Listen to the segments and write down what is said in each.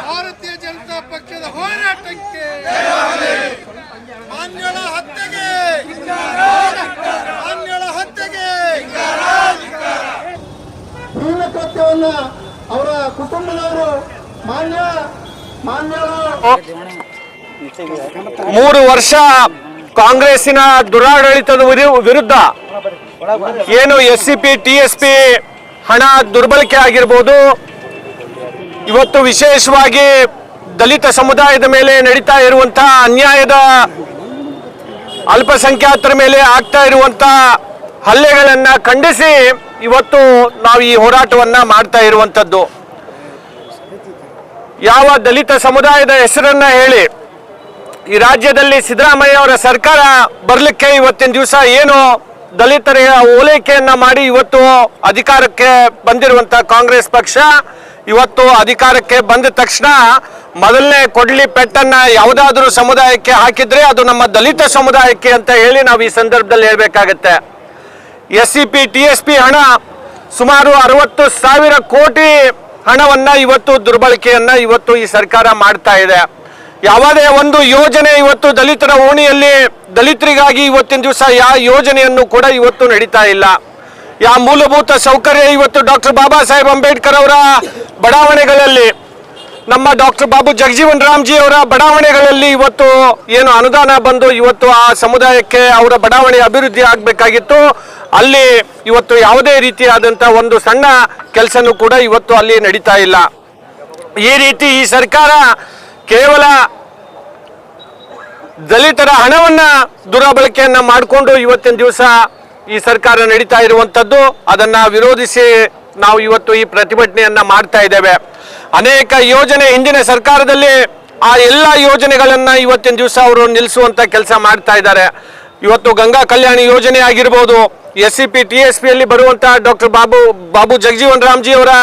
ಭಾರತೀಯ ಜನತಾ ಪಕ್ಷದ ಹೋರಾಟಕ್ಕೆ ಮಾನ್ಯಳ ಹತ್ಯೆಗೆ ಕೃತ್ಯವನ್ನ ಅವರ ಕುಟುಂಬದವರು ಮೂರು ವರ್ಷ ಕಾಂಗ್ರೆಸ್ಸಿನ ದುರಾಡಳಿತದ ವಿರುದ್ಧ ಏನು SCP TSP ಹಣ ದುರ್ಬಳಕೆ ಆಗಿರಬಹುದು, ಇವತ್ತು ವಿಶೇಷವಾಗಿ ದಲಿತ ಸಮುದಾಯದ ಮೇಲೆ ನಡೀತಾ ಇರುವಂತಹ ಅನ್ಯಾಯದ, ಅಲ್ಪಸಂಖ್ಯಾತರ ಮೇಲೆ ಆಗ್ತಾ ಇರುವಂತಹ ಹಲ್ಲೆಗಳನ್ನ ಖಂಡಿಸಿ ಇವತ್ತು ನಾವು ಈ ಹೋರಾಟವನ್ನ ಮಾಡ್ತಾ ಇರುವಂತದ್ದು. ಯಾವ ದಲಿತ ಸಮುದಾಯದ ಹೆಸರನ್ನ ಹೇಳಿ ಈ ರಾಜ್ಯದಲ್ಲಿ ಸಿದ್ದರಾಮಯ್ಯ ಅವರ ಸರ್ಕಾರ ಬರಲಿಕ್ಕೆ ಇವತ್ತಿನ ದಿವಸ ಏನು ದಲಿತರ ಓಲೈಕೆಯನ್ನ ಮಾಡಿ ಇವತ್ತು ಅಧಿಕಾರಕ್ಕೆ ಬಂದಿರುವಂತ ಕಾಂಗ್ರೆಸ್ ಪಕ್ಷ ಇವತ್ತು ಅಧಿಕಾರಕ್ಕೆ ಬಂದ ತಕ್ಷಣ ಮೊದಲನೇ ಕೊಡ್ಲಿ ಪೆಟ್ಟನ್ನ ಯಾವುದಾದ್ರೂ ಸಮುದಾಯಕ್ಕೆ ಹಾಕಿದ್ರೆ ಅದು ನಮ್ಮ ದಲಿತ ಸಮುದಾಯಕ್ಕೆ ಅಂತ ಹೇಳಿ ನಾವು ಈ ಸಂದರ್ಭದಲ್ಲಿ ಹೇಳ್ಬೇಕಾಗತ್ತೆ. SCP TSP ಹಣ ಸುಮಾರು 60,000 ಕೋಟಿ ಹಣವನ್ನ ಇವತ್ತು ದುರ್ಬಳಕೆಯನ್ನ ಇವತ್ತು ಈ ಸರ್ಕಾರ ಮಾಡ್ತಾ ಇದೆ. ಯಾವುದೇ ಒಂದು ಯೋಜನೆ ಇವತ್ತು ದಲಿತರ ಓಣಿಯಲ್ಲಿ ದಲಿತರಿಗಾಗಿ ಇವತ್ತಿನ ದಿವಸ ಯಾವ ಯೋಜನೆಯನ್ನು ಕೂಡ ಇವತ್ತು ನಡೀತಾ ಇಲ್ಲ. ಯಾವ ಮೂಲಭೂತ ಸೌಕರ್ಯ ಇವತ್ತು ಡಾಕ್ಟರ್ ಬಾಬಾ ಸಾಹೇಬ್ ಅಂಬೇಡ್ಕರ್ ಅವರ ಬಡಾವಣೆಗಳಲ್ಲಿ, ನಮ್ಮ ಡಾಕ್ಟರ್ ಬಾಬು ಜಗಜೀವನ್ ರಾಮ್ಜಿ ಅವರ ಬಡಾವಣೆಗಳಲ್ಲಿ ಇವತ್ತು ಏನು ಅನುದಾನ ಬಂದು ಇವತ್ತು ಆ ಸಮುದಾಯಕ್ಕೆ ಅವರ ಬಡಾವಣೆ ಅಭಿವೃದ್ಧಿ ಆಗಬೇಕಾಗಿತ್ತು, ಅಲ್ಲಿ ಇವತ್ತು ಯಾವುದೇ ರೀತಿಯಾದಂಥ ಒಂದು ಸಣ್ಣ ಕೆಲಸನೂ ಕೂಡ ಇವತ್ತು ಅಲ್ಲಿ ನಡೀತಾ ಇಲ್ಲ. ಈ ರೀತಿ ಈ ಸರ್ಕಾರ ಕೇವಲ ದಲಿತರ ಹಣವನ್ನ ದುರ್ಬಳಕೆಯನ್ನ ಮಾಡಿಕೊಂಡು ಇವತ್ತಿನ ದಿವಸ ಈ ಸರ್ಕಾರ ನಡೀತಾ ಇರುವಂತದ್ದು. ಅದನ್ನ ವಿರೋಧಿಸಿ ನಾವು ಇವತ್ತು ಈ ಪ್ರತಿಭಟನೆಯನ್ನ ಮಾಡ್ತಾ ಇದ್ದೇವೆ. ಅನೇಕ ಯೋಜನೆ ಹಿಂದಿನ ಸರ್ಕಾರದಲ್ಲಿ ಆ ಎಲ್ಲ ಯೋಜನೆಗಳನ್ನ ಇವತ್ತಿನ ದಿವಸ ಅವರು ನಿಲ್ಲಿಸುವಂತ ಕೆಲಸ ಮಾಡ್ತಾ ಇದ್ದಾರೆ. ಇವತ್ತು ಗಂಗಾ ಕಲ್ಯಾಣಿ ಯೋಜನೆ ಆಗಿರ್ಬೋದು, SCP TSP ಯಲ್ಲಿ ಬರುವಂತಹ ಡಾಕ್ಟರ್ ಬಾಬು ಜಗಜೀವನ್ ರಾಮ್ಜಿ ಅವರ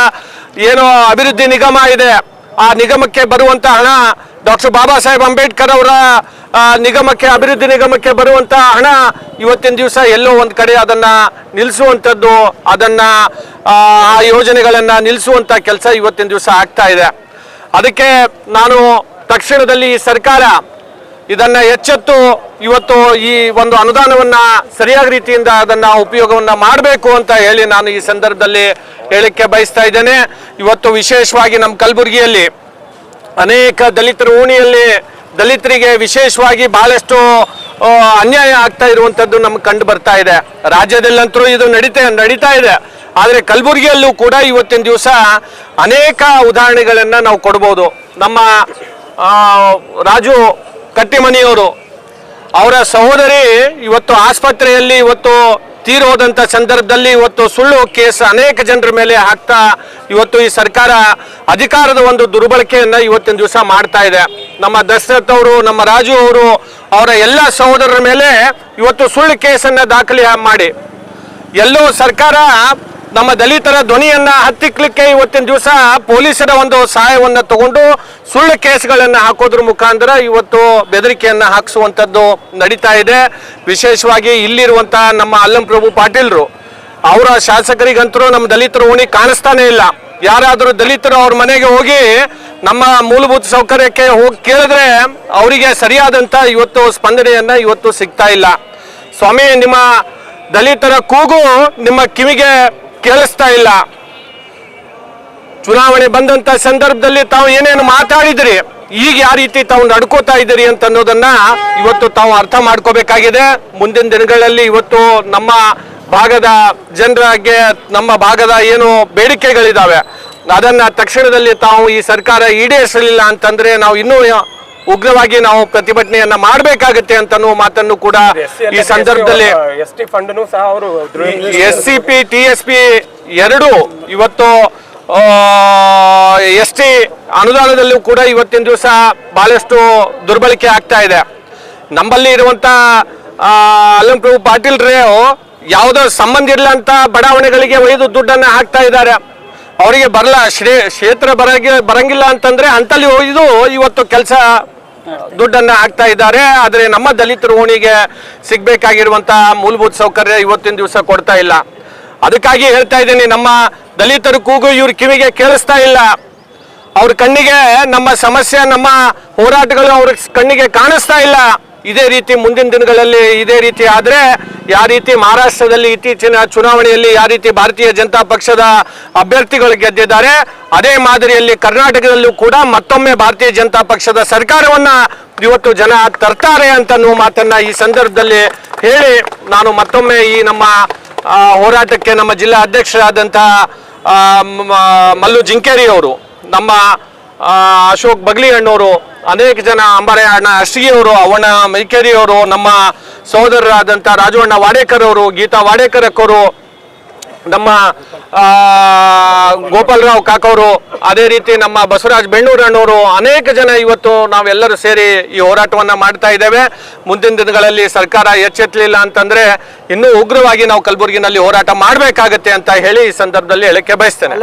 ಏನೋ ಅಭಿವೃದ್ಧಿ ನಿಗಮ ಇದೆ, ಆ ನಿಗಮಕ್ಕೆ ಬರುವಂತ ಹಣ, ಡಾಕ್ಟರ್ ಬಾಬಾ ಸಾಹೇಬ್ ಅಂಬೇಡ್ಕರ್ ಅವರ ನಿಗಮಕ್ಕೆ, ಅಭಿವೃದ್ಧಿ ನಿಗಮಕ್ಕೆ ಬರುವಂತ ಹಣ ಇವತ್ತಿನ ದಿವಸ ಎಲ್ಲೋ ಒಂದ್ ಕಡೆ ಅದನ್ನ ನಿಲ್ಲಿಸುವಂಥದ್ದು, ಅದನ್ನ ಆ ಯೋಜನೆಗಳನ್ನ ನಿಲ್ಲಿಸುವಂತ ಕೆಲಸ ಇವತ್ತಿನ ದಿವಸ ಆಗ್ತಾ ಇದೆ. ಅದಕ್ಕೆ ನಾನು ತಕ್ಷಣದಲ್ಲಿ ಈ ಸರ್ಕಾರ ಇದನ್ನ ಎಚ್ಚೆತ್ತು ಇವತ್ತು ಈ ಒಂದು ಅನುದಾನವನ್ನ ಸರಿಯಾದ ರೀತಿಯಿಂದ ಅದನ್ನ ಉಪಯೋಗವನ್ನ ಮಾಡಬೇಕು ಅಂತ ಹೇಳಿ ನಾನು ಈ ಸಂದರ್ಭದಲ್ಲಿ ಹೇಳಿಕೆ ಬಯಸ್ತಾ ಇದ್ದೇನೆ. ಇವತ್ತು ವಿಶೇಷವಾಗಿ ನಮ್ಮ ಕಲಬುರಗಿಯಲ್ಲಿ ಅನೇಕ ದಲಿತರ ಓಣಿಯಲ್ಲಿ ದಲಿತರಿಗೆ ವಿಶೇಷವಾಗಿ ಬಹಳಷ್ಟು ಅನ್ಯಾಯ ಆಗ್ತಾ ಇರುವಂತದ್ದು ನಮ್ಗೆ ಕಂಡು ಬರ್ತಾ ಇದೆ. ರಾಜ್ಯದಲ್ಲಂತರೂ ಇದು ನಡೀತಾ ಇದೆ. ಆದರೆ ಕಲಬುರಗಿಯಲ್ಲೂ ಕೂಡ ಇವತ್ತಿನ ದಿವಸ ಅನೇಕ ಉದಾಹರಣೆಗಳನ್ನ ನಾವು ಕೊಡ್ಬೋದು. ನಮ್ಮ ರಾಜು ಕಟ್ಟಿಮನಿಯವರು, ಅವರ ಸಹೋದರಿ ಇವತ್ತು ಆಸ್ಪತ್ರೆಯಲ್ಲಿ ಇವತ್ತು ತೀರೋದಂಥ ಸಂದರ್ಭದಲ್ಲಿ ಇವತ್ತು ಸುಳ್ಳು ಕೇಸ್ ಅನೇಕ ಜನರ ಮೇಲೆ ಹಾಕ್ತಾ ಇವತ್ತು ಈ ಸರ್ಕಾರ ಅಧಿಕಾರದ ಒಂದು ದುರ್ಬಳಕೆಯನ್ನ ಇವತ್ತಿನ ದಿವಸ ಮಾಡ್ತಾ ಇದೆ. ನಮ್ಮ ದಶರಥ್ ಅವರು, ನಮ್ಮ ರಾಜು ಅವರು, ಅವರ ಎಲ್ಲ ಸಹೋದರರ ಮೇಲೆ ಇವತ್ತು ಸುಳ್ಳು ಕೇಸನ್ನ ದಾಖಲೆ ಮಾಡಿ ಎಲ್ಲೋ ಸರ್ಕಾರ ನಮ್ಮ ದಲಿತರ ಧ್ವನಿಯನ್ನ ಹತ್ತಿಕ್ಲಿಕ್ಕೆ ಇವತ್ತಿನ ದಿವಸ ಪೊಲೀಸರ ಒಂದು ಸಹಾಯವನ್ನ ತಗೊಂಡು ಸುಳ್ಳು ಕೇಸ್ಗಳನ್ನ ಹಾಕೋದ್ರ ಮುಖಾಂತರ ಇವತ್ತು ಬೆದರಿಕೆಯನ್ನ ಹಾಕಿಸುವಂಥದ್ದು ನಡೀತಾ ಇದೆ. ವಿಶೇಷವಾಗಿ ಇಲ್ಲಿರುವಂತ ನಮ್ಮ ಅಲ್ಲಂಪ್ರಭು ಪಾಟೀಲ್ರು, ಅವರ ಶಾಸಕರಿಗಂತರೂ ನಮ್ಮ ದಲಿತರ ಓಣಿ ಕಾಣಿಸ್ತಾನೆ ಇಲ್ಲ. ಯಾರಾದರೂ ದಲಿತರು ಅವ್ರ ಮನೆಗೆ ಹೋಗಿ ನಮ್ಮ ಮೂಲಭೂತ ಸೌಕರ್ಯಕ್ಕೆ ಹೋಗಿ ಕೇಳಿದ್ರೆ ಅವರಿಗೆ ಸರಿಯಾದಂತ ಇವತ್ತು ಸ್ಪಂದನೆಯನ್ನ ಇವತ್ತು ಸಿಗ್ತಾ ಇಲ್ಲ. ಸ್ವಾಮಿ, ನಿಮ್ಮ ದಲಿತರ ಕೂಗು ನಿಮ್ಮ ಕಿವಿಗೆ ಕೇಳಿಸ್ತಾ ಇಲ್ಲ. ಚುನಾವಣೆ ಬಂದಂತ ಸಂದರ್ಭದಲ್ಲಿ ತಾವು ಏನೇನು ಮಾತಾಡಿದ್ರಿ, ಈಗ ಯಾವ ರೀತಿ ತಾವು ನಡ್ಕೋತಾ ಇದ್ದೀರಿ ಅಂತ ಅನ್ನೋದನ್ನ ಇವತ್ತು ತಾವು ಅರ್ಥ ಮಾಡ್ಕೋಬೇಕಾಗಿದೆ. ಮುಂದಿನ ದಿನಗಳಲ್ಲಿ ಇವತ್ತು ನಮ್ಮ ಭಾಗದ ಜನರಿಗೆ, ನಮ್ಮ ಭಾಗದ ಏನು ಬೇಡಿಕೆಗಳಿದಾವೆ ಅದನ್ನ ತಕ್ಷಣದಲ್ಲಿ ತಾವು ಈ ಸರ್ಕಾರ ಈಡೇರಿಸಲಿಲ್ಲ ಅಂತಂದ್ರೆ ನಾವು ಇನ್ನೂ ಉಗ್ರವಾಗಿ ನಾವು ಪ್ರತಿಭಟನೆಯನ್ನ ಮಾಡಬೇಕಾಗುತ್ತೆ ಅಂತ ಅನ್ನೋ ಮಾತನ್ನು ಕೂಡ ಈ ಸಂದರ್ಭದಲ್ಲಿ SCP TSP ಎರಡು ಇವತ್ತು ST ಅನುದಾನದಲ್ಲೂ ಕೂಡ ಇವತ್ತಿನ ದಿವಸ ಬಹಳಷ್ಟು ದುರ್ಬಳಕೆ ಆಗ್ತಾ ಇದೆ. ನಮ್ಮಲ್ಲಿ ಇರುವಂತ ಅಲ್ಲಂಪ್ರಭು ಪಾಟೀಲ್ರೇ ಯಾವುದೋ ಸಂಬಂಧ ಇಲ್ಲ ಅಂತ ಬಡಾವಣೆಗಳಿಗೆ ಒಯ್ದು ದುಡ್ಡನ್ನ ಹಾಕ್ತಾ ಇದ್ದಾರೆ. ಅವರಿಗೆ ಕ್ಷೇತ್ರ ಬರಂಗಿಲ್ಲ ಅಂತಂದ್ರೆ ಅಂತಲ್ಲಿ ಒಯ್ದು ಇವತ್ತು ಕೆಲಸ ದುಡ್ಡನ್ನ ಹಾಕ್ತಾ ಇದ್ದಾರೆ. ಆದರೆ ನಮ್ಮ ದಲಿತರ ಓಣಿಗೆ ಸಿಗ್ಬೇಕಾಗಿರುವಂತಹ ಮೂಲಭೂತ ಸೌಕರ್ಯ ಇವತ್ತಿನ ದಿವಸ ಕೊಡ್ತಾ ಇಲ್ಲ. ಅದಕ್ಕಾಗಿ ಹೇಳ್ತಾ ಇದ್ದೀನಿ, ನಮ್ಮ ದಲಿತರ ಕೂಗು ಇವ್ರ ಕಿವಿಗೆ ಕೇಳಿಸ್ತಾ ಇಲ್ಲ. ಅವ್ರ ಕಣ್ಣಿಗೆ ನಮ್ಮ ಸಮಸ್ಯೆ, ನಮ್ಮ ಹೋರಾಟಗಳು ಅವ್ರ ಕಣ್ಣಿಗೆ ಕಾಣಿಸ್ತಾ ಇಲ್ಲ. ಇದೇ ರೀತಿ ಮುಂದಿನ ದಿನಗಳಲ್ಲಿ ಇದೇ ರೀತಿ ಆದರೆ ಯಾವ ರೀತಿ ಮಹಾರಾಷ್ಟ್ರದಲ್ಲಿ ಇತ್ತೀಚಿನ ಚುನಾವಣೆಯಲ್ಲಿ ಯಾವ ರೀತಿ ಭಾರತೀಯ ಜನತಾ ಪಕ್ಷದ ಅಭ್ಯರ್ಥಿಗಳು ಗೆದ್ದಿದ್ದಾರೆ, ಅದೇ ಮಾದರಿಯಲ್ಲಿ ಕರ್ನಾಟಕದಲ್ಲೂ ಕೂಡ ಮತ್ತೊಮ್ಮೆ ಭಾರತೀಯ ಜನತಾ ಪಕ್ಷದ ಸರ್ಕಾರವನ್ನ ಇವತ್ತು ಜನ ತರ್ತಾರೆ ಅಂತ ಮಾತನ್ನ ಈ ಸಂದರ್ಭದಲ್ಲಿ ಹೇಳಿ ನಾನು ಮತ್ತೊಮ್ಮೆ ಈ ನಮ್ಮ ಹೋರಾಟಕ್ಕೆ ನಮ್ಮ ಜಿಲ್ಲಾ ಅಧ್ಯಕ್ಷರಾದಂಥ ಮಲ್ಲು ಜಿಂಕೇರಿ ಅವರು, ನಮ್ಮ ಅಶೋಕ್ ಬಗ್ಲಿ ಅಣ್ಣವರು, ಅನೇಕ ಜನ ಅಂಬಾರೆ ಅಣ್ಣ ಅಷ್ಟಿಗೆಯವರು, ಅವಣ್ಣ ಮೈಕೇರಿಯವರು, ನಮ್ಮ ಸಹೋದರರಾದಂಥ ರಾಜವಣ್ಣ ವಾಡೇಕರ್ ಅವರು, ಗೀತಾ ವಾಡೇಕರ್ ಅಕ್ಕವರು, ನಮ್ಮ ಗೋಪಾಲರಾವ್ ಕಾಕವರು, ಅದೇ ರೀತಿ ನಮ್ಮ ಬಸವರಾಜ್ ಬೆಣ್ಣೂರು ಅಣ್ಣವರು, ಅನೇಕ ಜನ ಇವತ್ತು ನಾವೆಲ್ಲರೂ ಸೇರಿ ಈ ಹೋರಾಟವನ್ನ ಮಾಡ್ತಾ ಇದ್ದೇವೆ. ಮುಂದಿನ ದಿನಗಳಲ್ಲಿ ಸರ್ಕಾರ ಎಚ್ಚೆತ್ತಲಿಲ್ಲ ಅಂತಂದ್ರೆ ಇನ್ನೂ ಉಗ್ರವಾಗಿ ನಾವು ಕಲಬುರಗಿನಲ್ಲಿ ಹೋರಾಟ ಮಾಡಬೇಕಾಗತ್ತೆ ಅಂತ ಹೇಳಿ ಈ ಸಂದರ್ಭದಲ್ಲಿ ಹೇಳಕ್ಕೆ ಬಯಸ್ತೇನೆ.